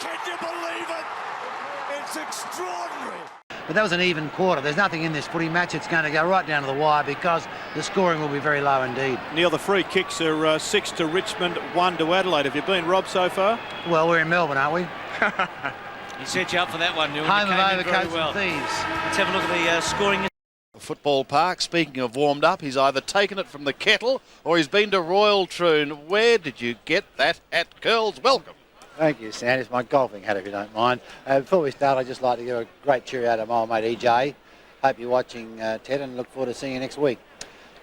Can you believe it? It's extraordinary. But that was an even quarter. There's nothing in this footy match. It's going to go right down to the wire because the scoring will be very low indeed. Neil, the free kicks are 6 to Richmond, 1 to Adelaide. Have you been robbed so far? Well, we're in Melbourne, aren't we? He set you up for that one, Neil. Home of overcoats and thieves. Let's have a look at the scoring. Football Park, speaking of warmed up, he's either taken it from the kettle or he's been to Royal Troon. Where did you get that hat, Curls? Welcome. Thank you, Stan. It's my golfing hat, if you don't mind. Before we start, I'd just like to give a great cheerio to my old mate EJ. Hope you're watching, Ted, and look forward to seeing you next week.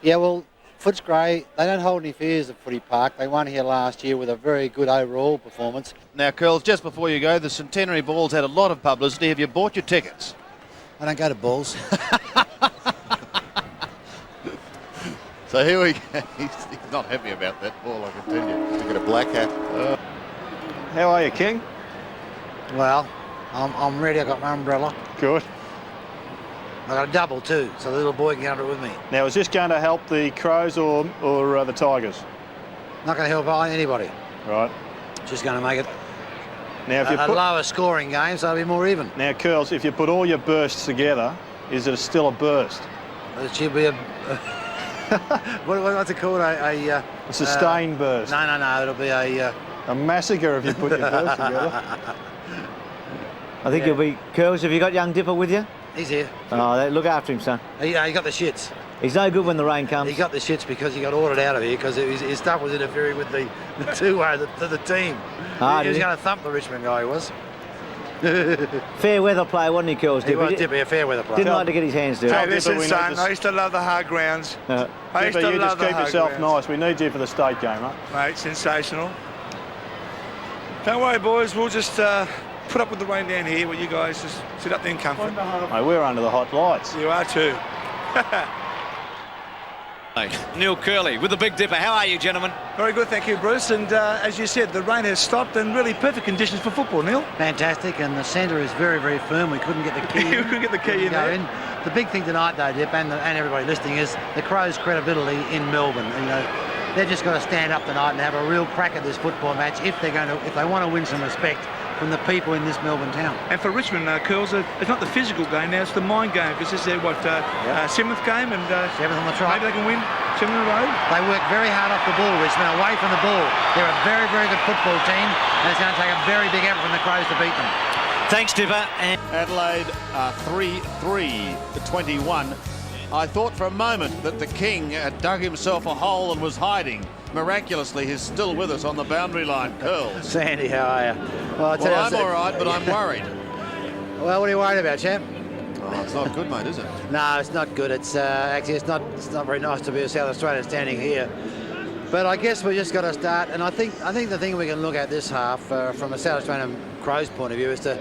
Yeah, well, Footscray, they don't hold any fears at Footy Park. They won here last year with a very good overall performance. Now, Curls, just before you go, the Centenary Ball's had a lot of publicity. Have you bought your tickets? I don't go to balls. So here we go. He's not happy about that ball, I can tell you. He's got a black hat. How are you, King? Well, I'm ready. I've got my umbrella. Good. I've got a double too, so the little boy can get under it with me. Now, is this going to help the Crows or the Tigers? Not going to help anybody. Right. Just going to make it Now, if you a put lower scoring game, so it'll be more even. now, Curls, if you put all your bursts together, is it still a burst? It should be a what's it called? A sustained burst. No. It'll be a massacre if you put your bursts together. I think you'll be... Curls, have you got young Dipper with you? He's here. Oh, look after him, son. He got the shits. He's no good when the rain comes. He got the shits because he got ordered out of here because his stuff was interfering with the two-way the team. He was going to thump the Richmond guy, he was. Fair weather player, wasn't he, Curls? He was a fair weather player. Didn't like to get his hands dirty. Hey, listen, son, I used to love the hard grounds. I used to you love just keep the yourself hard grounds. nice. We need you for the state game, huh? Mate, sensational. Don't worry, boys. We'll just put up with the rain down here while you guys just sit up there in comfort. Mate, we're under the hot lights. You are too. Neil Kerley with the Big Dipper. How are you, gentlemen? Very good, thank you, Bruce. And as you said, the rain has stopped and really perfect conditions for football, Neil. Fantastic, and the centre is very, very firm. We couldn't get the key. We couldn't get the key in there. The big thing tonight, though, Dip, and everybody listening, is the Crows' credibility in Melbourne. You know, they've just got to stand up tonight and have a real crack at this football match if they want to win some respect from the people in this Melbourne town. And for Richmond, Curls, it's not the physical game now, it's the mind game, because this is their, seventh game, and 7th on the trot. maybe they can win 7 in a row. They work very hard off the ball, Richmond, away from the ball. They're a very, very good football team, and it's going to take a very big effort from the Crows to beat them. Thanks, Dipper. And Adelaide 3-3 to 21. I thought for a moment that the King had dug himself a hole and was hiding. Miraculously, he's still with us on the boundary line. Curls. Sandy, how are you? Well, I'm all right, but I'm worried. Well, what are you worried about, champ? Oh, it's not good, mate, is it? No, it's not good. It's actually it's not very nice to be a South Australian standing here. But I guess we just got to start, and I think the thing we can look at this half from a South Australian Crows point of view is to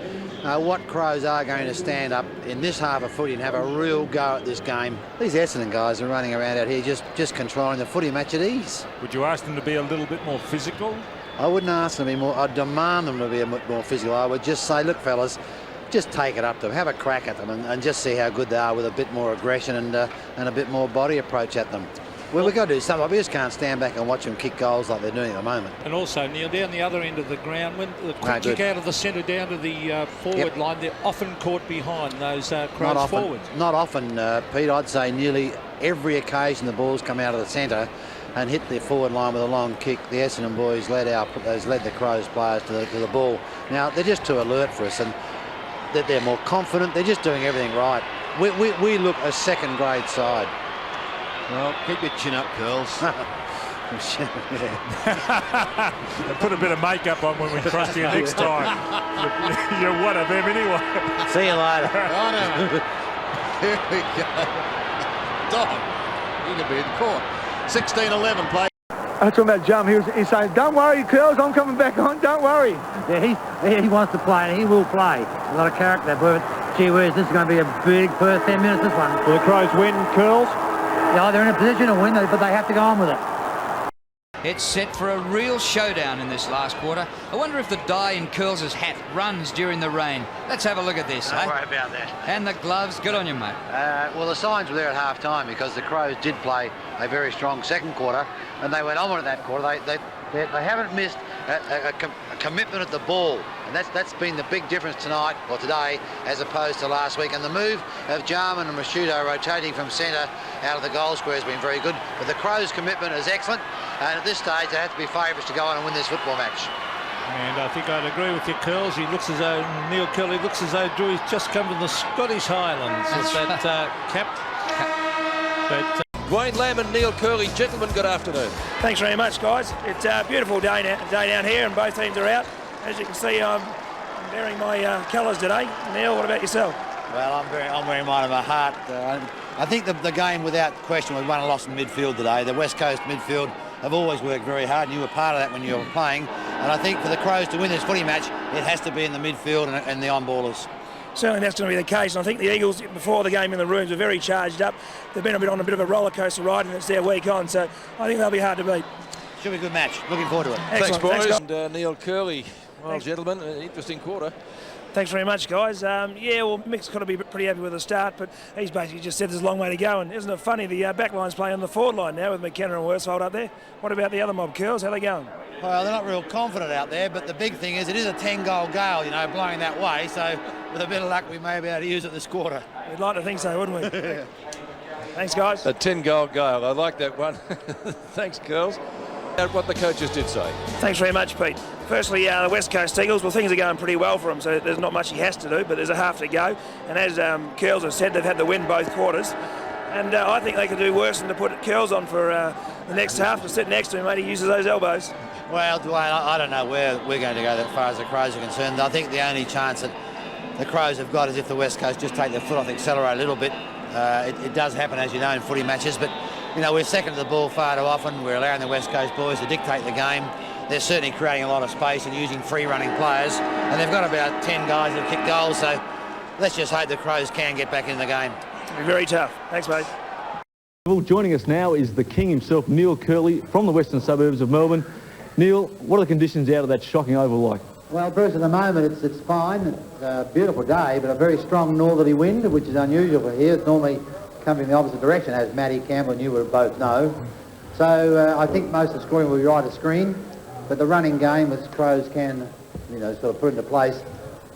what Crows are going to stand up in this half of footy and have a real go at this game. These Essendon guys are running around out here just controlling the footy match at ease. Would you ask them to be a little bit more physical? I wouldn't ask them to be more. I'd demand them to be a bit more physical. I would just say, look, fellas, just take it up to them, have a crack at them, and just see how good they are with a bit more aggression and a bit more body approach at them. Well, we've got to do something. We just can't stand back and watch them kick goals like they're doing at the moment. And also, Neil, down the other end of the ground, when the quick kick out of the centre down to the forward line, they're often caught behind those Crows forwards. Not often, Pete. I'd say nearly every occasion the balls come out of the centre and hit the forward line with a long kick. The Essendon boys led the Crows players to the ball. Now, they're just too alert for us, and they're more confident. They're just doing everything right. We look a second-grade side. Well, keep your chin up, Curls. Put a bit of makeup on when we cross you next time. You're one of them anyway. See you later. Here we go. Dog, he could be in court. 16-11 play. That's on that jump. He's saying, don't worry, Curls, I'm coming back on, don't worry. Yeah, he wants to play, and he will play. A lot of character, but gee whiz, this is going to be a big first 10 minutes, this one. Will the Crows win, Curls? Yeah, they're in a position to win, but they have to go on with it. It's set for a real showdown in this last quarter. I wonder if the dye in Curls' hat runs during the rain. Let's have a look at this. Don't worry about that. And the gloves, good on you, mate. Well, the signs were there at half-time because the Crows did play a very strong second quarter, and they went on with that quarter. They haven't missed a commitment at the ball And that's been the big difference tonight, or today, as opposed to last week. And the move of Jarman and Rashudo rotating from centre out of the goal square has been very good. But the Crows' commitment is excellent. And at this stage, they have to be favourites to go on and win this football match. And I think I'd agree with you, Curls. He looks as though, Neil Kerley looks as though Drew's just come from the Scottish Highlands with that cap. But Wayne Lamb and Neil Kerley, gentlemen, good afternoon. Thanks very much, guys. It's a beautiful day down here, and both teams are out. As you can see, I'm wearing my colours today. Neil, what about yourself? Well, I'm wearing mine in my heart. I think the game, without question, was won and lost in midfield today. The West Coast midfield have always worked very hard, and you were part of that when you were playing. And I think for the Crows to win this footy match, it has to be in the midfield and the on-ballers. Certainly that's going to be the case. And I think the Eagles, before the game in the rooms, were very charged up. They've been on a bit of a roller coaster ride, and it's their week on. So I think they'll be hard to beat. Should be a good match. Looking forward to it. Thanks, boys. Thanks, and Neil Kerley. Well, gentlemen, an interesting quarter. Thanks very much, guys. Yeah, well, Mick's got to be pretty happy with the start, but he's basically just said there's a long way to go. And isn't it funny, the back line's playing on the forward line now with McKenna and Worsfold up there. What about the other mob, Curls? How are they going? Well, they're not real confident out there, but the big thing is it is a 10-goal gale, you know, blowing that way. So with a bit of luck, we may be able to use it this quarter. We'd like to think so, wouldn't we? Thanks, guys. A 10-goal gale. I like that one. Thanks, girls. What the coaches did say. Thanks very much, Pete. Firstly, the West Coast Eagles, well, things are going pretty well for them, so there's not much he has to do, but there's a half to go. And as Curls has said, they've had to win both quarters. And I think they could do worse than to put Curls on for the next half to sit next to him, mate. He uses those elbows. Well, Dwayne, I don't know where we're going to go that far as the Crows are concerned. I think the only chance that the Crows have got is if the West Coast just take their foot off the accelerator a little bit. It does happen, as you know, in footy matches, but you know, we're second to the ball far too often. We're allowing the West Coast boys to dictate the game. They're certainly creating a lot of space and using free-running players. And they've got about 10 guys that have kicked goals, so let's just hope the Crows can get back in the game. It'll be very tough. Thanks, mate. Well, joining us now is the King himself, Neil Kerley, from the western suburbs of Melbourne. Neil, what are the conditions out of that shocking oval like? Well, Bruce, at the moment it's fine. It's a beautiful day, but a very strong northerly wind, which is unusual for here. It's normally coming in the opposite direction, as Matty Campbell and you would both know. So I think most of the scoring will be right of screen, but the running game, which Crows can, you know, sort of put into place,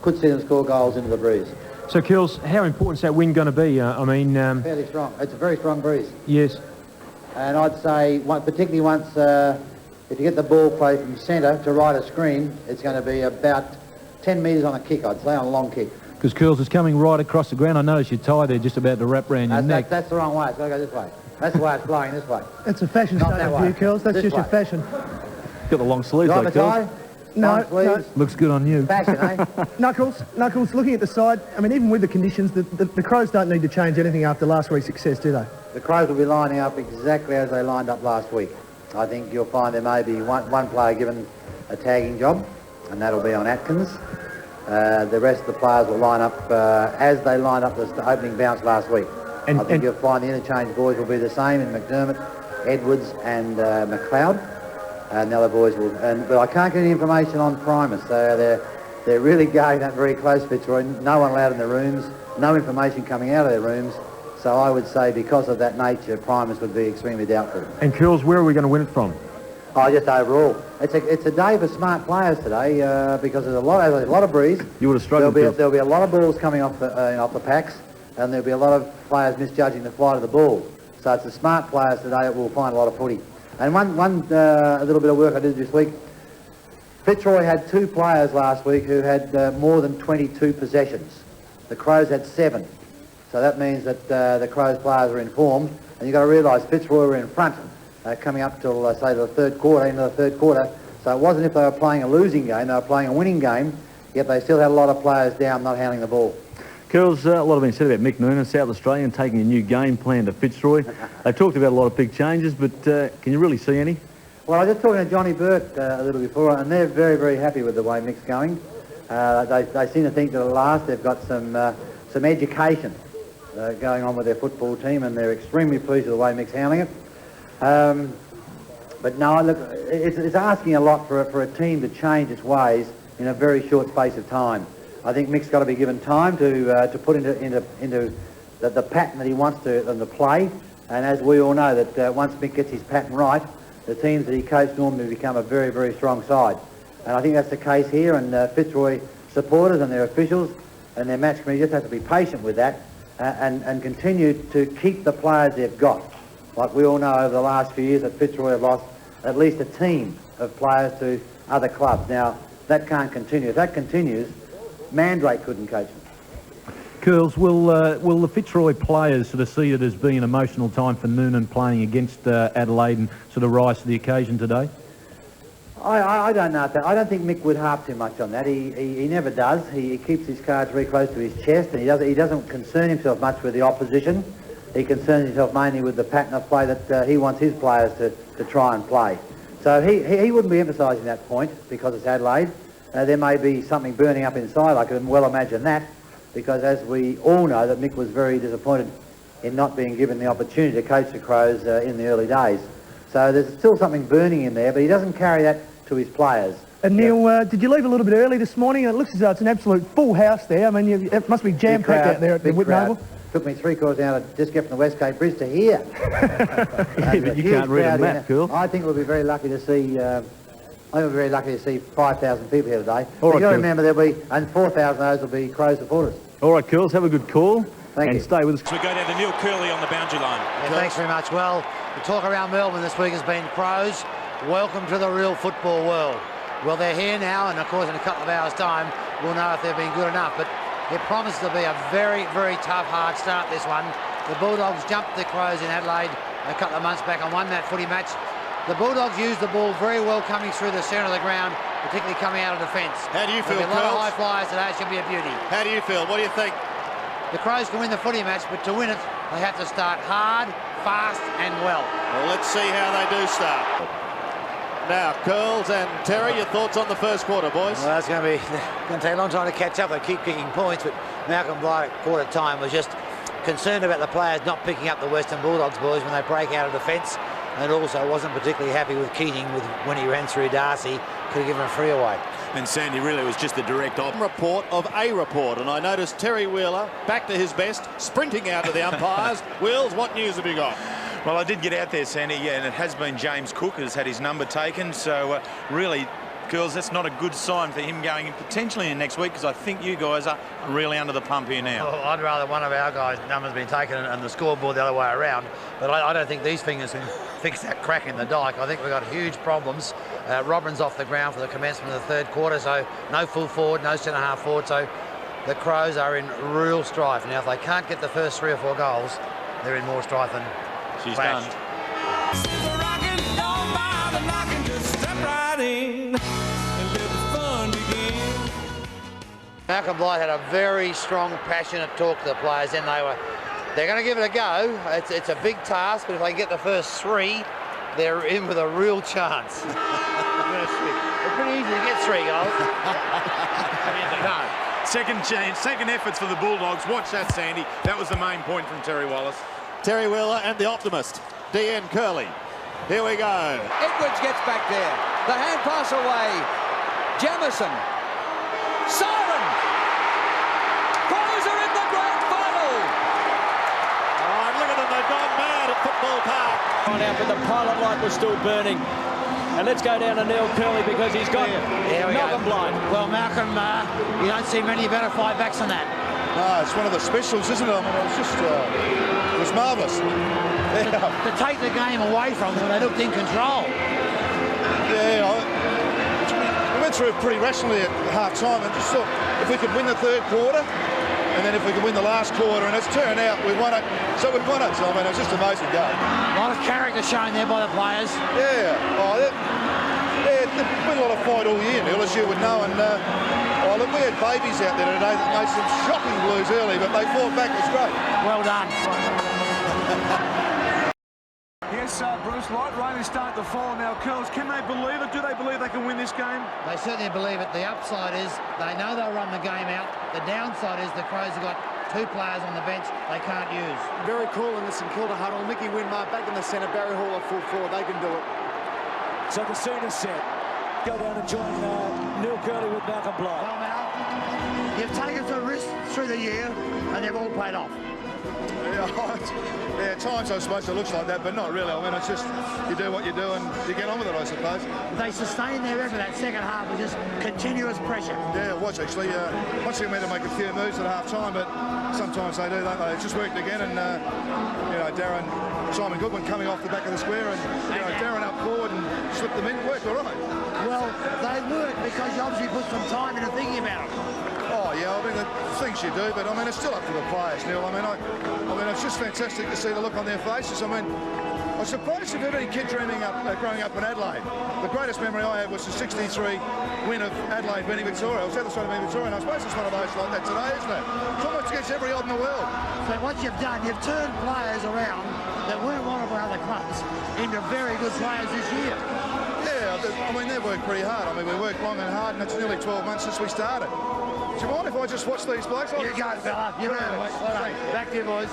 could see them score goals into the breeze. So, Kills, how important is that wind going to be? Fairly strong. It's a very strong breeze. Yes. And I'd say, particularly once, if you get the ball play from centre to right of screen, it's going to be about 10 metres on a kick, I'd say, on a long kick. Because Curls is coming right across the ground. I noticed your tie there just about to wrap around your neck. That's the wrong way. It's got to go this way. That's the way it's blowing, this way. It's a fashion statement for you, Curls. That's just your fashion. Got the long sleeves like Curls. No. Looks good on you. Fashion, eh? Knuckles, looking at the side, I mean, even with the conditions, the Crows don't need to change anything after last week's success, do they? The Crows will be lining up exactly as they lined up last week. I think you'll find there may be one player given a tagging job, and that'll be on Atkins. The rest of the players will line up as they lined up the opening bounce last week. I think you'll find the interchange boys will be the same in McDermott, Edwards and McLeod. And the other boys will... But I can't get any information on Primus. So they're really going that very close, Fitzroy. No one allowed in the rooms, no information coming out of their rooms. So I would say because of that nature, Primus would be extremely doubtful. And Curls, where are we going to win it from? Oh, just overall. It's a day for smart players today because there's a lot of breeze. You would have struggled. There'll be a lot of balls coming off the packs, and there'll be a lot of players misjudging the flight of the ball. So it's the smart players today that will find a lot of footy. And one a little bit of work I did this week. Fitzroy had 2 players last week who had more than 22 possessions. The Crows had 7. So that means that the Crows players are informed. And you've got to realise Fitzroy were in front coming up till, say, the third quarter. So it wasn't if they were playing a losing game, they were playing a winning game, yet they still had a lot of players down not handling the ball. Curls, a lot have been said about Mick Noonan, South Australian, taking a new game plan to Fitzroy. They talked about a lot of big changes, but can you really see any? Well, I was just talking to Johnny Burt a little before, and they're very, very happy with the way Mick's going. They seem to think that at last they've got some education going on with their football team, and they're extremely pleased with the way Mick's handling it. But no, look, it's asking a lot for a team to change its ways in a very short space of time. I think Mick's got to be given time to put into the pattern that he wants them to play. And as we all know, that once Mick gets his pattern right, the teams that he coached normally become a very, very strong side. And I think that's the case here, and Fitzroy supporters and their officials and their match committee just have to be patient with that and continue to keep the players they've got. Like we all know over the last few years that Fitzroy have lost at least a team of players to other clubs. Now, that can't continue. If that continues, Mandrake couldn't coach them. Curls, will the Fitzroy players sort of see it as being an emotional time for Noonan playing against Adelaide and sort of rise to the occasion today? I don't know. I don't think Mick would harp too much on that. He never does. He keeps his cards very close to his chest, and he doesn't concern himself much with the opposition. He concerns himself mainly with the pattern of play that he wants his players to try and play. So he wouldn't be emphasising that point because it's Adelaide. There may be something burning up inside. I can well imagine that, because as we all know, that Mick was very disappointed in not being given the opportunity to coach the Crows in the early days. So there's still something burning in there, but he doesn't carry that to his players. And Neil, did you leave a little bit early this morning? It looks as though it's an absolute full house there. I mean, it must be jam-packed out there at the Whitney Oval. Took me 3/4 hour to just get from the Westgate Bridge to here. Yeah, but you can't read a map, Cool. I think we'll be very lucky to see. I think we'll be very lucky to see 5,000 people here today. All right, you got to remember there'll be, and 4,000 of those will be Crows supporters. All right, Curls, have a good call. Thank you. Stay with us. So we go down to Neil Kerley on the boundary line. Yeah, thanks very much. Well, the talk around Melbourne this week has been Crows, welcome to the real football world. Well, they're here now, and of course in a couple of hours' time we'll know if they've been good enough, but it promises to be a very, very tough, hard start, this one. The Bulldogs jumped the Crows in Adelaide a couple of months back and won that footy match. The Bulldogs used the ball very well coming through the centre of the ground, particularly coming out of defence. How do you feel, There'll be a lot of high flyers today. It should be a beauty. How do you feel? What do you think? The Crows can win the footy match, but to win it, they have to start hard, fast and well. Well, let's see how they do start. Now, Curls and Terry, your thoughts on the first quarter, boys? Well, that's going to take a long time to catch up. They keep kicking points, but Malcolm Blight at quarter time was just concerned about the players not picking up the Western Bulldogs boys when they break out of defence, and also wasn't particularly happy with Keating when he ran through Darcy. Could have given a free away. And Sandy really was just the direct report of a report, and I noticed Terry Wheeler back to his best, sprinting out to the umpires. Wheels, what news have you got? Well, I did get out there, Sandy, yeah, and it has been James Cook who's had his number taken, so really, girls, that's not a good sign for him going in potentially in next week, because I think you guys are really under the pump here now. Well, I'd rather one of our guys' numbers been taken and the scoreboard the other way around, but I don't think these fingers can fix that crack in the dike. I think we've got huge problems. Robin's off the ground for the commencement of the third quarter, so no full forward, no centre half forward, so the Crows are in real strife. Now, if they can't get the first 3 or 4 goals, they're in more strife than she's flashed. Malcolm Blight had a very strong, passionate talk to the players, and they're going to give it a go. It's a big task, but if they get the first 3, they're in with a real chance. It's pretty easy to get 3 goals. No. Second chance, second efforts for the Bulldogs. Watch that, Sandy. That was the main point from Terry Wallace. Terry Wheeler and the optimist, D.N. Kerley. Here we go. Edwards gets back there. The hand pass away. Jamison. Siren. Crows are in the grand final. Oh, look at them. They've gone mad at Football Park. On out, but the pilot light was still burning. And let's go down to Neil Kerley because he's got Malcolm Blight. Well, Malcolm, you don't see many better 5-backs than that. No, it's one of the specials, isn't it? I mean, it was just, it was marvellous. To take the game away from them, they looked in control. Yeah, we went through it pretty rationally at half-time and just thought if we could win the third quarter and then if we could win the last quarter, and it's turned out we won it. So we've won it, so I mean, it was just an amazing game. A lot of character shown there by the players. Yeah, there's been a lot of fight all year, Neil, as you would know, and look, we had babies out there today that made some shocking blues early, but they fought back. It was great. Well done. Yes, Bruce, light rain is starting to fall now. Curls, can they believe it? Do they believe they can win this game? They certainly believe it. The upside is they know they'll run the game out. The downside is the Crows have got 2 players on the bench they can't use. Very cool in the St Kilda huddle. Mickey Winmar back in the centre. Barry Hall at full forward. They can do it. So the scene is set. Go down and join Neil Kerley with Malcolm Blight. Well, Mal, you've taken some risks through the year, and they've all paid off. Yeah, at times I suppose it looks like that, but not really. I mean, it's just you do what you do and you get on with it, I suppose. They sustained their effort that second half with just continuous pressure. Yeah, it was actually. Once they meant to make a few moves at half time, but sometimes they do, don't they? It just worked again, and you know, Simon Goodwin coming off the back of the square, and you know, Darren up forward and slipped them in. Worked all right. Well, they worked because you obviously put some time into thinking about it. Oh yeah, I mean the things you do, but I mean it's still up to the players, Neil. I mean it's just fantastic to see the look on their faces. I mean, I suppose if you've any kid growing up in Adelaide, the greatest memory I have was the '63 win of Adelaide beating Victoria. I was at the side of Victoria, and I suppose it's one of those like that today, isn't it? It's almost against every odd in the world. So what you've done, you've turned players around that weren't one of our other clubs into very good players this year. Yeah, I mean they've worked pretty hard. I mean we worked long and hard, and it's nearly 12 months since we started. Do you mind if I just watch these blokes? You go, fella. You know. Back to you, boys.